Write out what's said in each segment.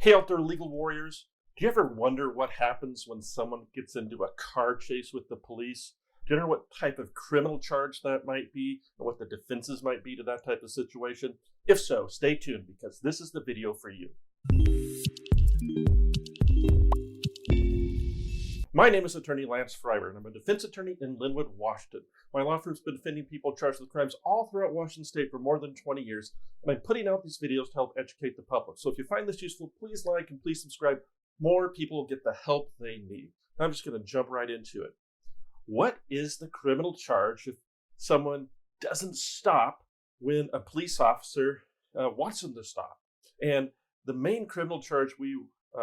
Hey out there, legal warriors. Do you ever wonder what happens when someone gets into a car chase with the police? Do you know what type of criminal charge that might be, or what the defenses might be to that type of situation? If so, stay tuned because this is the video for you. My name is Attorney Lance Fryrear, and I'm a defense attorney in Linwood, Washington. My law firm's been defending people charged with crimes all throughout Washington state for more than 20 years, and I'm putting out these videos to help educate the public. So if you find this useful, please like and please subscribe. More people will get the help they need. I'm just going to jump right into it. What is the criminal charge if someone doesn't stop when a police officer wants them to stop? And the main criminal charge we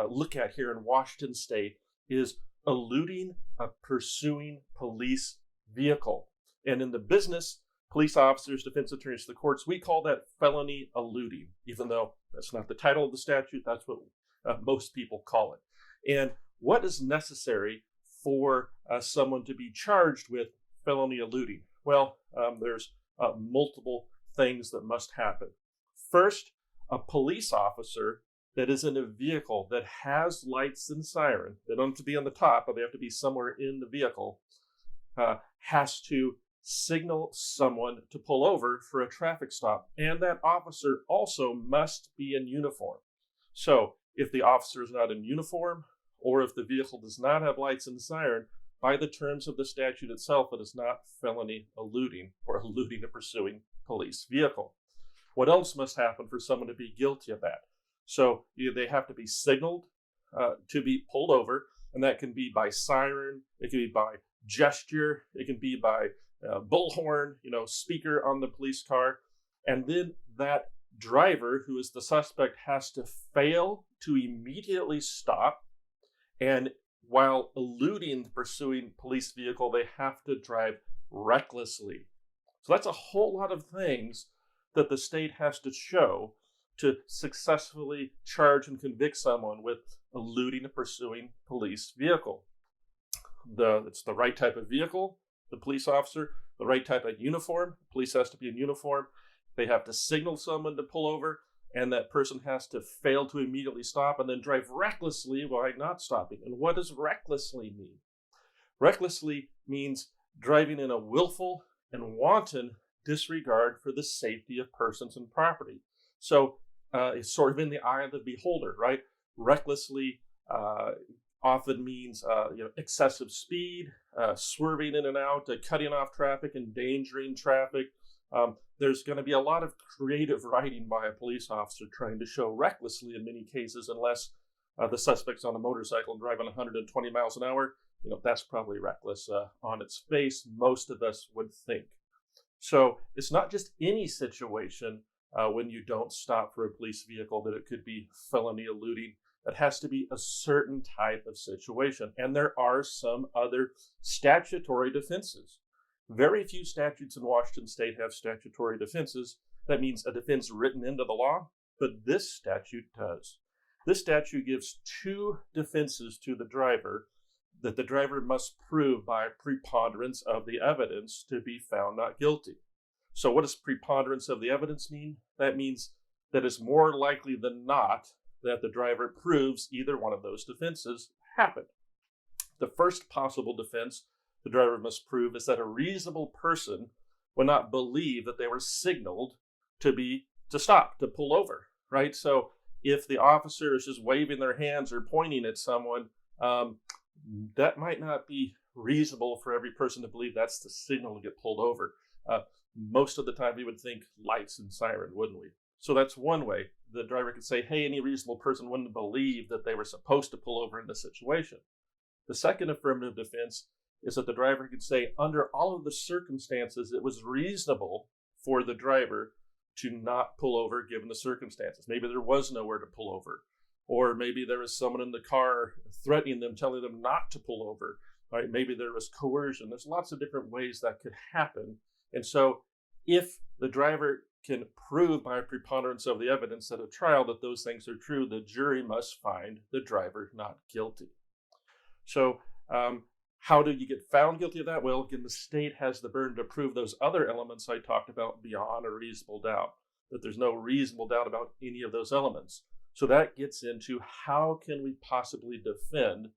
look at here in Washington state is eluding a pursuing police vehicle. And in the business, police officers, defense attorneys, the courts, we call that felony eluding, even though that's not the title of the statute. That's what most people call it. And what is necessary for someone to be charged with felony eluding? Well, there's multiple things that must happen. First, a police officer that is in a vehicle that has lights and siren, they don't have to be on the top, but they have to be somewhere in the vehicle, has to signal someone to pull over for a traffic stop. And that officer also must be in uniform. So if the officer is not in uniform, or if the vehicle does not have lights and siren, by the terms of the statute itself, it is not felony eluding or eluding a pursuing police vehicle. What else must happen for someone to be guilty of that? So they have to be signaled to be pulled over, and that can be by siren, it can be by gesture, it can be by bullhorn, speaker on the police car. And then that driver, who is the suspect, has to fail to immediately stop. And while eluding the pursuing police vehicle, they have to drive recklessly. So that's a whole lot of things that the state has to show to successfully charge and convict someone with eluding a pursuing police vehicle. It's the right type of vehicle, the police officer, the right type of uniform, police has to be in uniform, they have to signal someone to pull over, and that person has to fail to immediately stop and then drive recklessly while not stopping. And what does recklessly mean? Recklessly means driving in a willful and wanton disregard for the safety of persons and property. So it's sort of in the eye of the beholder, right? Recklessly often means excessive speed, swerving in and out, cutting off traffic, endangering traffic. There's going to be a lot of creative writing by a police officer trying to show recklessly in many cases, unless the suspect's on a motorcycle and driving 120 miles an hour. That's probably reckless on its face, most of us would think. So it's not just any situation when you don't stop for a police vehicle that it could be felony eluding. It has to be a certain type of situation. And there are some other statutory defenses. Very few statutes in Washington state have statutory defenses. That means a defense written into the law, but this statute does. This statute gives two defenses to the driver that the driver must prove by preponderance of the evidence to be found not guilty. So what does preponderance of the evidence mean? That means that it's more likely than not that the driver proves either one of those defenses happened. The first possible defense the driver must prove is that a reasonable person would not believe that they were signaled to stop, to pull over, right? So if the officer is just waving their hands or pointing at someone, that might not be reasonable for every person to believe that's the signal to get pulled over. Most of the time we would think lights and siren, wouldn't we? So that's one way the driver could say, hey, any reasonable person wouldn't believe that they were supposed to pull over in this situation. The second affirmative defense is that the driver could say, under all of the circumstances, it was reasonable for the driver to not pull over given the circumstances. Maybe there was nowhere to pull over, or maybe there was someone in the car threatening them, telling them not to pull over. Right? Maybe there was coercion. There's lots of different ways that could happen. And so if the driver can prove by preponderance of the evidence at a trial that those things are true, the jury must find the driver not guilty. So how do you get found guilty of that? Well, again, the state has the burden to prove those other elements I talked about beyond a reasonable doubt, that there's no reasonable doubt about any of those elements. So that gets into how can we possibly defend,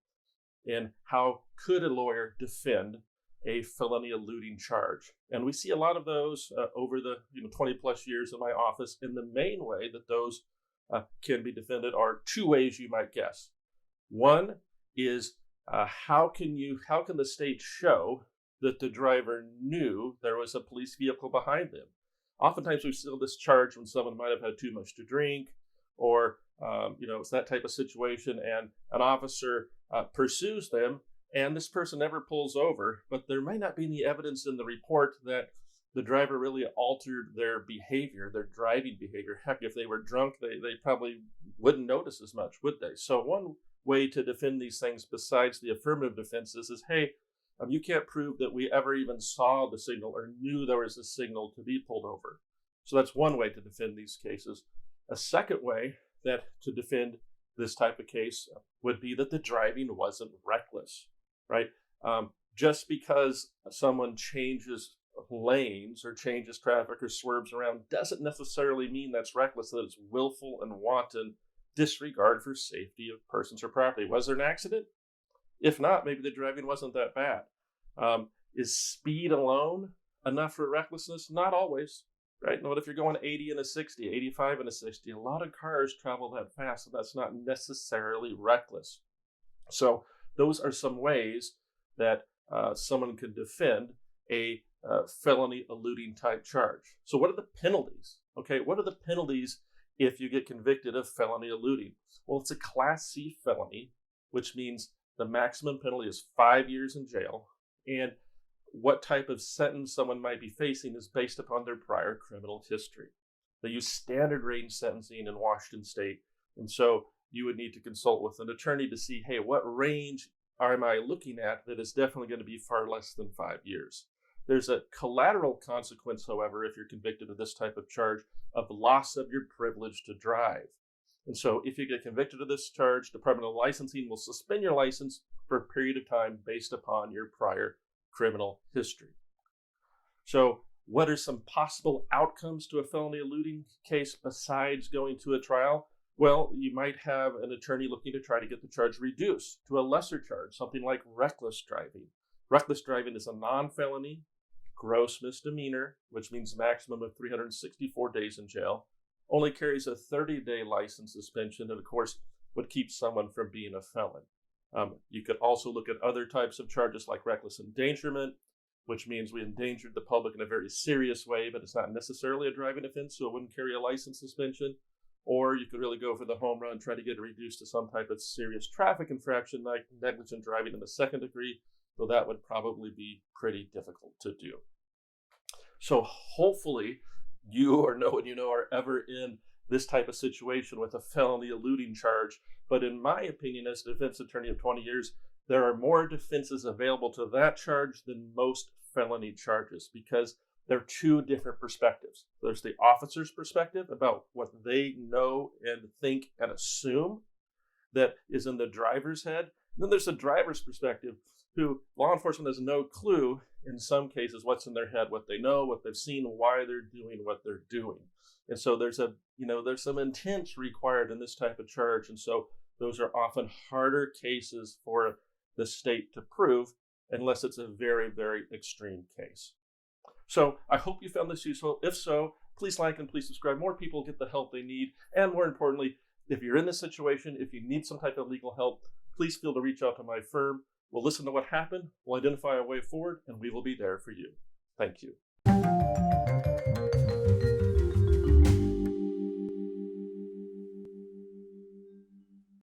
and how could a lawyer defend a felony eluding charge? And we see a lot of those over the 20 plus years in my office. And the main way that those can be defended are two ways you might guess. One is how can the state show that the driver knew there was a police vehicle behind them? Oftentimes we see this charge when someone might have had too much to drink, or it's that type of situation, and an officer pursues them, and this person never pulls over, but there might not be any evidence in the report that the driver really altered their behavior, their driving behavior. Heck, if they were drunk, they probably wouldn't notice as much, would they? So one way to defend these things besides the affirmative defenses is, hey, you can't prove that we ever even saw the signal or knew there was a signal to be pulled over. So that's one way to defend these cases. A second way that to defend this type of case would be that the driving wasn't reckless, right? Just because someone changes lanes or changes traffic or swerves around doesn't necessarily mean that's reckless, that it's willful and wanton disregard for safety of persons or property. Was there an accident? If not, maybe the driving wasn't that bad. Is speed alone enough for recklessness? Not always, right? What if you're going 80 and a 60, 85 and a 60? A lot of cars travel that fast, and that's not necessarily reckless. So those are some ways that someone could defend a felony eluding type charge. So what are the penalties? Okay, what are the penalties if you get convicted of felony eluding? Well, it's a Class C felony, which means the maximum penalty is 5 years in jail. And what type of sentence someone might be facing is based upon their prior criminal history. They use standard range sentencing in Washington state. And so you would need to consult with an attorney to see, hey, what range am I looking at that is definitely going to be far less than 5 years. There's a collateral consequence, however, if you're convicted of this type of charge, of loss of your privilege to drive. And so if you get convicted of this charge, Department of Licensing will suspend your license for a period of time based upon your prior criminal history. So what are some possible outcomes to a felony eluding case besides going to a trial? Well, you might have an attorney looking to try to get the charge reduced to a lesser charge, something like reckless driving. Reckless driving is a non-felony, gross misdemeanor, which means maximum of 364 days in jail, only carries a 30-day license suspension, and of course would keep someone from being a felon. You could also look at other types of charges like reckless endangerment, which means we endangered the public in a very serious way, but it's not necessarily a driving offense, so it wouldn't carry a license suspension. Or you could really go for the home run, try to get it reduced to some type of serious traffic infraction like negligent driving in the second degree, though that would probably be pretty difficult to do. So hopefully you or no one you know are ever in this type of situation with a felony eluding charge. But in my opinion, as a defense attorney of 20 years, there are more defenses available to that charge than most felony charges, because there are two different perspectives. There's the officer's perspective about what they know and think and assume that is in the driver's head. And then there's the driver's perspective, who law enforcement has no clue in some cases what's in their head, what they know, what they've seen, why they're doing what they're doing. And so there's some intent required in this type of charge. And so those are often harder cases for the state to prove unless it's a very, very extreme case. So I hope you found this useful. If so, please like and please subscribe. More people get the help they need. And more importantly, if you're in this situation, if you need some type of legal help, please feel to reach out to my firm. We'll listen to what happened, we'll identify a way forward, and we will be there for you. Thank you.